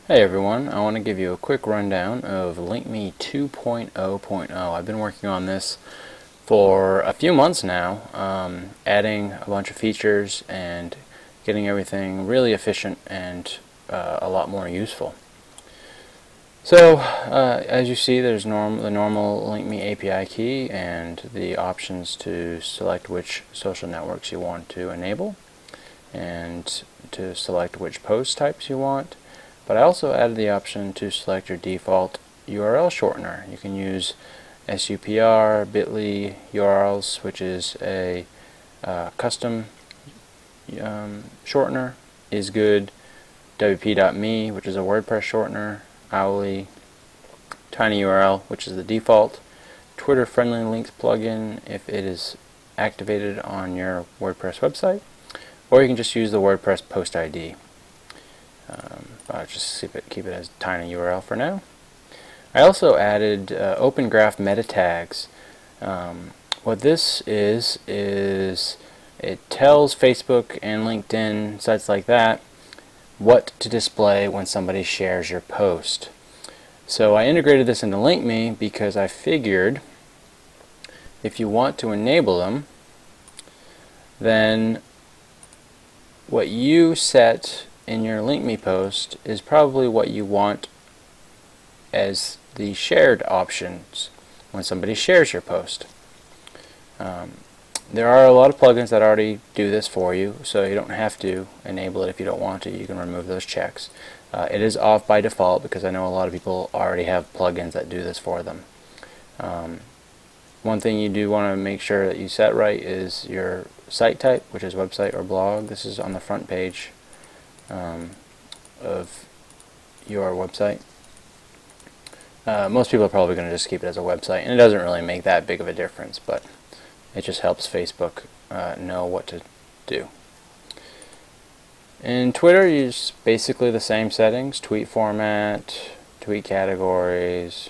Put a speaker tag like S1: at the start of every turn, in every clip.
S1: Hey everyone, I want to give you a quick rundown of LinkMe 2.0.0. I've been working on this for a few months now, adding a bunch of features and getting everything really efficient and a lot more useful. So, as you see, there's the normal LinkMe API key and the options to select which social networks you want to enable and to select which post types you want. But I also added the option to select your default URL shortener. You can use SUPR, bit.ly URLs, which is a custom shortener, is good, wp.me, which is a WordPress shortener, Owly, tinyurl, which is the default, Twitter friendly links plugin if it is activated on your WordPress website, or you can just use the WordPress post ID. I'll just keep it as tinyurl for now. I also added Open Graph meta tags. What this is it tells Facebook and LinkedIn, sites like that, what to display when somebody shares your post. So I integrated this into LinkMe because I figured if you want to enable them, then what you set in your LinkMe post is probably what you want as the shared options when somebody shares your post. There are a lot of plugins that already do this for you, so you don't have to enable it if you don't want to. You can remove those checks. It is off by default because I know a lot of people already have plugins that do this for them. One thing you do want to make sure that you set right is your site type, which is website or blog. This is on the front page of your website. Most people are probably going to just keep it as a website, and it doesn't really make that big of a difference, but it just helps Facebook know what to do. In Twitter, you use basically the same settings: tweet format, tweet categories.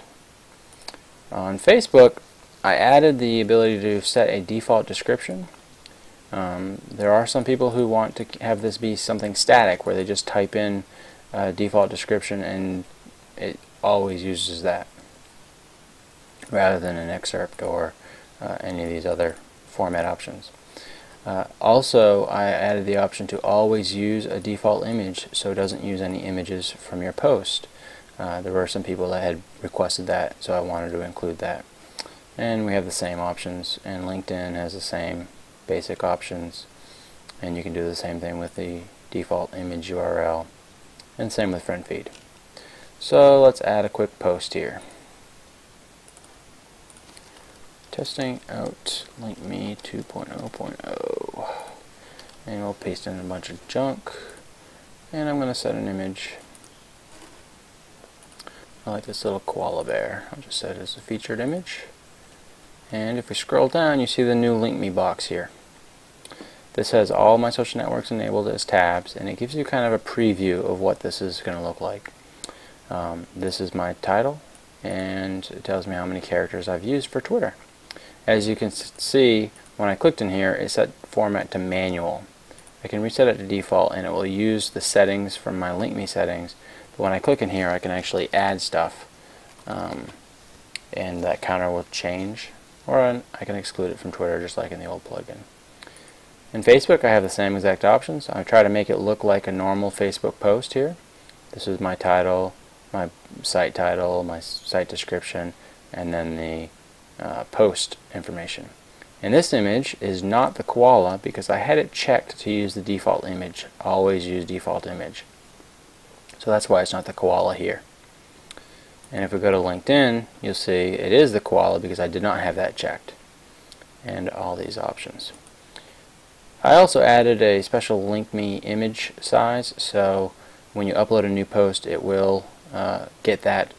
S1: On Facebook, I added the ability to set a default description. There are some people who want to have this be something static, where they just type in a default description and it always uses that, rather than an excerpt or any of these other format options. Also, I added the option to always use a default image, so it doesn't use any images from your post. There were some people that had requested that, so I wanted to include that. And we have the same options, and LinkedIn has the same basic options, and you can do the same thing with the default image URL, and same with friend feed. So let's add a quick post here. Testing out LinkMe 2.0.0, and we'll paste in a bunch of junk, and I'm going to set an image. I like this little koala bear. I'll just set it as a featured image. And if we scroll down, you see the new LinkMe box here. This has all my social networks enabled as tabs, and it gives you kind of a preview of what this is going to look like. This is my title, and it tells me how many characters I've used for Twitter. As you can see, when I clicked in here, it set format to manual. I can reset it to default, and it will use the settings from my LinkMe settings. But when I click in here, I can actually add stuff, and that counter will change. Or I can exclude it from Twitter, just like in the old plugin. In Facebook, I have the same exact options. I try to make it look like a normal Facebook post here. This is my title, my site description, and then the post information. And this image is not the koala because I had it checked to use the default image. Always use default image. So that's why it's not the koala here. And if we go to LinkedIn, you'll see it is the koala because I did not have that checked. And all these options. I also added a special LinkMe image size, so when you upload a new post, it will get that.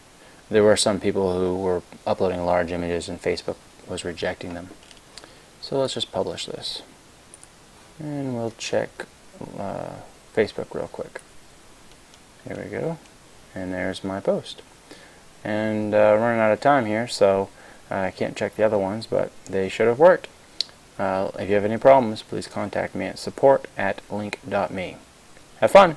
S1: There were some people who were uploading large images and Facebook was rejecting them. So let's just publish this. And we'll check Facebook real quick. Here we go. And there's my post. And running out of time here, so I can't check the other ones, but they should have worked. If you have any problems, please contact me at support@link.me. Have fun!